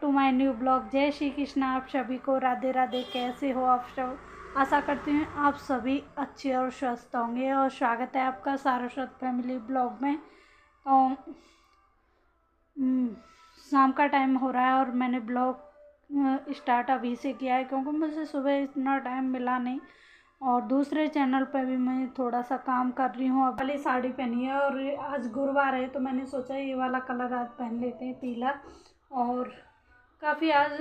To my new blog. जय श्री कृष्ण आप सभी को, राधे राधे। कैसे हो आप सब? आशा करती हूँ आप सभी अच्छे और स्वस्थ होंगे और स्वागत है आपका सारस्वत फैमिली ब्लॉग में। तो शाम का टाइम हो रहा है और मैंने ब्लॉग स्टार्ट अभी से किया है क्योंकि मुझे सुबह इतना टाइम मिला नहीं और दूसरे चैनल पर भी मैं थोड़ा सा काम कर रही हूँ। अब वाली साड़ी पहनी है और आज गुरुवार है तो मैंने सोचा ये वाला कलर आज पहन लेते हैं, पीला। और काफ़ी आज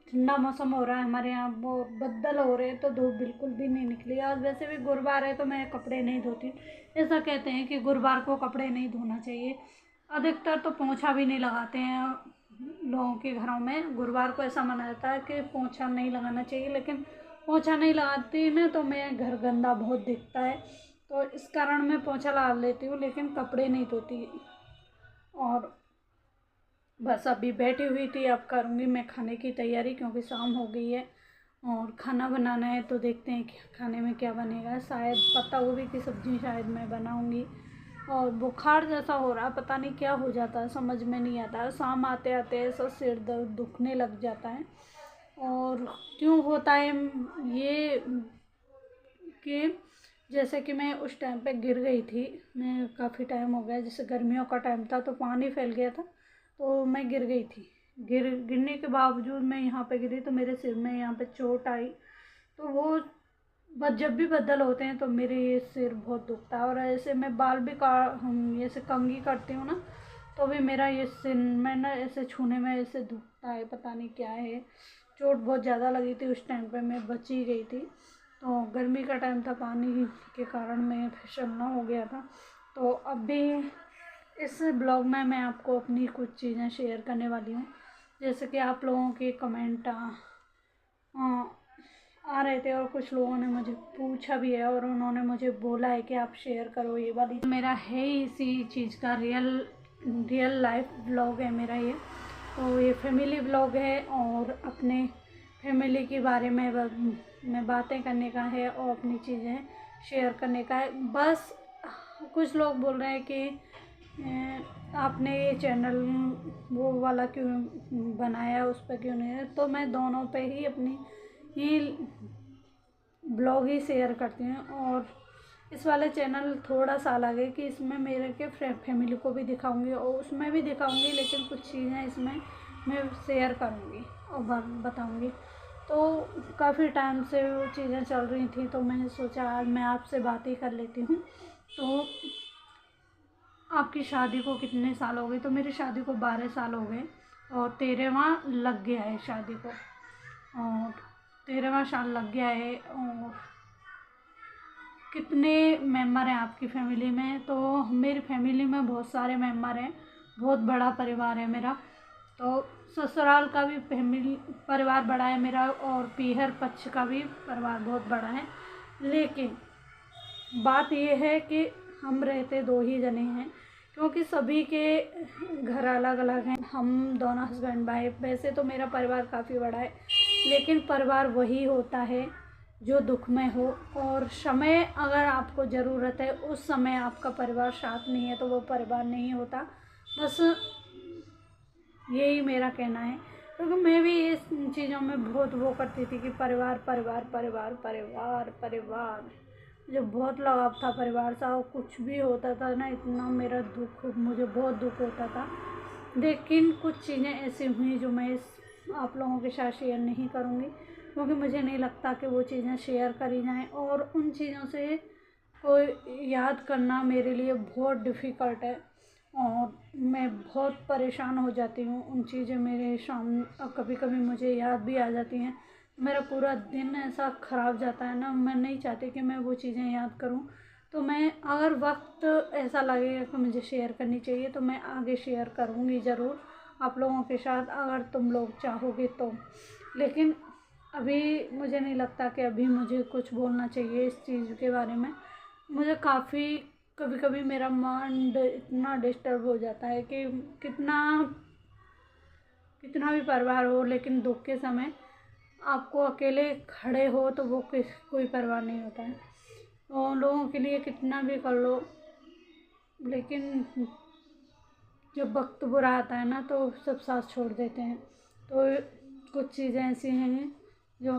ठंडा मौसम हो रहा है हमारे यहाँ, वो बदल हो रहे हैं तो धूप बिल्कुल भी नहीं निकली। आज वैसे भी गुरुवार है तो मैं कपड़े नहीं धोती हूँ। ऐसा कहते हैं कि गुरुवार को कपड़े नहीं धोना चाहिए। अधिकतर तो पोंछा भी नहीं लगाते हैं लोगों के घरों में। गुरुवार को ऐसा माना जाता है कि पोंछा नहीं लगाना चाहिए, लेकिन पोंछा नहीं लगाती ना तो मेरा घर गंदा बहुत दिखता है, तो इस कारण मैं पोंछा लगा लेती हूँ लेकिन कपड़े नहीं धोती। और बस अभी बैठी हुई थी, अब करूँगी मैं खाने की तैयारी क्योंकि शाम हो गई है और खाना बनाना है। तो देखते हैं कि खाने में क्या बनेगा। शायद पत्ता गोभी की सब्ज़ी शायद मैं बनाऊँगी। और बुखार जैसा हो रहा है, पता नहीं क्या हो जाता है, समझ में नहीं आता है। शाम आते आते ऐसा सिर दर्द दुखने लग जाता है। और क्यों होता है ये कि जैसे कि मैं उस टाइम पे गिर गई थी। मैं काफ़ी टाइम हो गया, जैसे गर्मियों का टाइम था तो पानी फैल गया था तो मैं गिर गई थी। गिरने के बावजूद मैं यहाँ पे गिरी तो मेरे सिर में यहाँ पे चोट आई। तो वो बस जब भी बदल होते हैं तो मेरे ये सिर बहुत दुखता है। और ऐसे मैं बाल भी हम ऐसे कंघी करती हूँ ना तो भी मेरा ये सिर में ना ऐसे छूने में ऐसे दुखता है, पता नहीं क्या है। चोट बहुत ज़्यादा लगी थी उस टाइम पे, मैं बच ही गई थी। तो गर्मी का टाइम था, पानी के कारण मैं फिसलना हो गया था। तो अभी इस ब्लॉग में मैं आपको अपनी कुछ चीज़ें शेयर करने वाली हूँ। जैसे कि आप लोगों के कमेंट आ रहे थे और कुछ लोगों ने मुझे पूछा भी है और उन्होंने मुझे बोला है कि आप शेयर करो ये वाली। मेरा है ही इसी चीज़ का रियल लाइफ ब्लॉग है मेरा ये। तो ये फैमिली ब्लॉग है और अपने फैमिली के बारे में बातें करने का है और अपनी चीज़ें शेयर करने का है। बस कुछ लोग बोल रहे हैं कि आपने ये चैनल वो वाला क्यों बनाया, उस पर क्यों नहीं है। तो मैं दोनों पे ही अपनी ही ब्लॉग ही शेयर करती हूँ। और इस वाले चैनल थोड़ा सा अलग है कि इसमें मेरे के फैमिली को भी दिखाऊंगी और उसमें भी दिखाऊंगी, लेकिन कुछ चीज़ें इसमें मैं शेयर करूँगी और बताऊँगी। तो काफ़ी टाइम से वो चीज़ें चल रही थी तो मैंने सोचा आज मैं आपसे बात ही कर लेती हूँ। तो आपकी शादी को कितने साल हो गए? तो मेरी शादी को 12 साल हो गए और 13वां लग गया है शादी को, और 13वां साल लग गया है। और कितने मेंबर हैं आपकी फैमिली में? तो मेरी फैमिली में बहुत सारे मेंबर हैं, बहुत बड़ा परिवार है मेरा। तो ससुराल का भी फैमिली परिवार बड़ा है मेरा और पीहर पक्ष का भी परिवार बहुत बड़ा है। लेकिन बात यह है कि हम रहते दो ही जने हैं क्योंकि सभी के घर अलग अलग हैं। हम दोनों हस्बैंड वाइफ। वैसे तो मेरा परिवार काफ़ी बड़ा है, लेकिन परिवार वही होता है जो दुख में हो। और समय अगर आपको ज़रूरत है उस समय आपका परिवार साथ नहीं है तो वो परिवार नहीं होता। बस यही मेरा कहना है, क्योंकि मैं भी इस चीज़ों में बहुत वो करती थी कि परिवार परिवार परिवार परिवार परिवार। मुझे बहुत लगाव था परिवार से और कुछ भी होता था ना इतना मेरा दुख, मुझे बहुत दुख होता था। लेकिन कुछ चीज़ें ऐसी हुई जो मैं आप लोगों के साथ शेयर नहीं करूँगी क्योंकि मुझे नहीं लगता कि वो चीज़ें शेयर करी जाएं। और उन चीज़ों से को याद करना मेरे लिए बहुत डिफ़िकल्ट है और मैं बहुत परेशान हो जाती हूँ। उन चीज़ें मेरे सामने कभी कभी मुझे याद भी आ जाती हैं, मेरा पूरा दिन ऐसा ख़राब जाता है ना। मैं नहीं चाहती कि मैं वो चीज़ें याद करूँ। तो मैं अगर वक्त ऐसा लगेगा कि मुझे शेयर करनी चाहिए तो मैं आगे शेयर करूँगी ज़रूर आप लोगों के साथ, अगर तुम लोग चाहोगे तो। लेकिन अभी मुझे नहीं लगता कि अभी मुझे कुछ बोलना चाहिए इस चीज़ के बारे में। मुझे काफ़ी कभी कभी मेरा माइंड इतना डिस्टर्ब हो जाता है कि कितना भी परिवार हो लेकिन दुख के समय आपको अकेले खड़े हो तो वो कोई परवाह नहीं होता है। और लोगों के लिए कितना भी कर लो, लेकिन जब वक्त बुरा आता है ना तो सब साथ छोड़ देते हैं। तो कुछ चीज़ें ऐसी हैं जो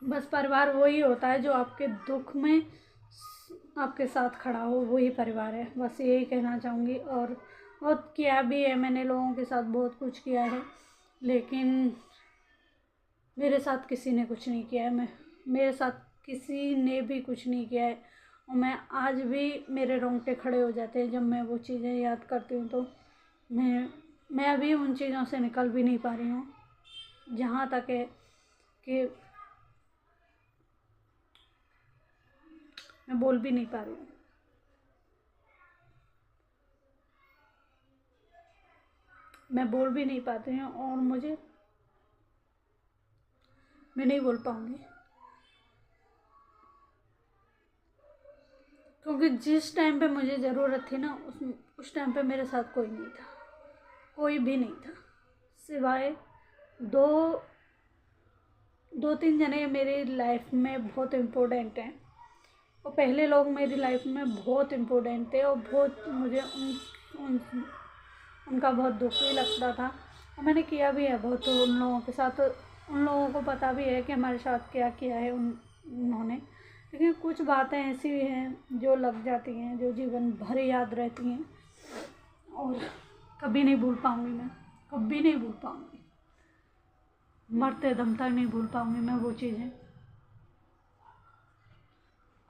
बस परिवार वही होता है जो आपके दुख में आपके साथ खड़ा हो, वही परिवार है। बस यही कहना चाहूँगी। और बहुत किया भी है मैंने, लोगों के साथ बहुत कुछ किया है, लेकिन मेरे साथ किसी ने कुछ नहीं किया है। मेरे साथ किसी ने भी कुछ नहीं किया है। और मैं आज भी मेरे रोंगटे खड़े हो जाते हैं जब मैं वो चीज़ें याद करती हूँ। तो मैं अभी उन चीज़ों से निकल भी नहीं पा रही हूँ। जहाँ तक है कि मैं बोल भी नहीं पा रही हूँ। मैं बोल भी नहीं पाती हूँ और मैं नहीं बोल पाऊँगी, क्योंकि जिस टाइम पे मुझे ज़रूरत थी ना, उस टाइम पे मेरे साथ कोई नहीं था, कोई भी नहीं था, सिवाय दो तीन जने मेरी लाइफ में बहुत इम्पोर्टेंट हैं। और पहले लोग मेरी लाइफ में बहुत इम्पोर्टेंट थे और बहुत मुझे उनका बहुत दुख भी लगता था। और मैंने किया भी है बहुत उन लोगों के साथ। उन लोगों को पता भी है कि हमारे साथ क्या किया है उन्होंने। लेकिन कुछ बातें ऐसी भी हैं जो लग जाती हैं, जो जीवन भर याद रहती हैं और कभी नहीं भूल पाऊँगी। मैं कभी नहीं भूल पाऊँगी, मरते दम तक नहीं भूल पाऊँगी मैं वो चीज़ें।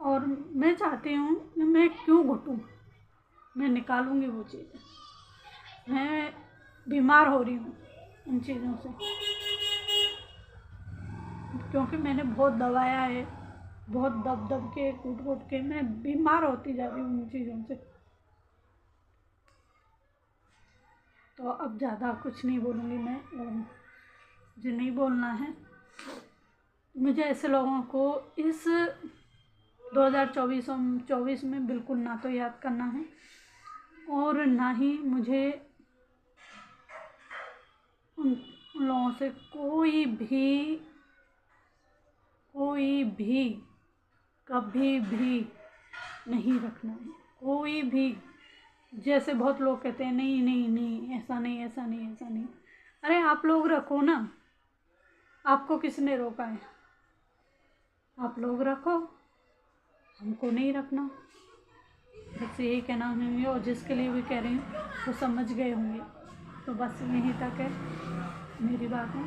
और मैं चाहती हूँ कि मैं क्यों घुटूँ, मैं निकालूँगी वो चीज़ें। मैं बीमार हो रही हूँ उन चीज़ों से, क्योंकि मैंने बहुत दबाया है, बहुत दब के कूट के मैं बीमार होती जा रही हूँ उन चीज़ों से। तो अब ज़्यादा कुछ नहीं बोलूँगी मैं, और मुझे नहीं बोलना है। मुझे ऐसे लोगों को इस 2024 में बिल्कुल ना तो याद करना है, और ना ही मुझे उन लोगों से कोई भी कभी भी नहीं रखना है। कोई भी, जैसे बहुत लोग कहते हैं नहीं नहीं नहीं, ऐसा नहीं ऐसा नहीं ऐसा नहीं। अरे आप लोग रखो ना, आपको किसने रोका है? आप लोग रखो, हमको नहीं रखना। बस यही कहना होंगे, और जिसके लिए भी कह रही हूँ वो समझ गए होंगे। तो बस यहीं तक है मेरी बातें।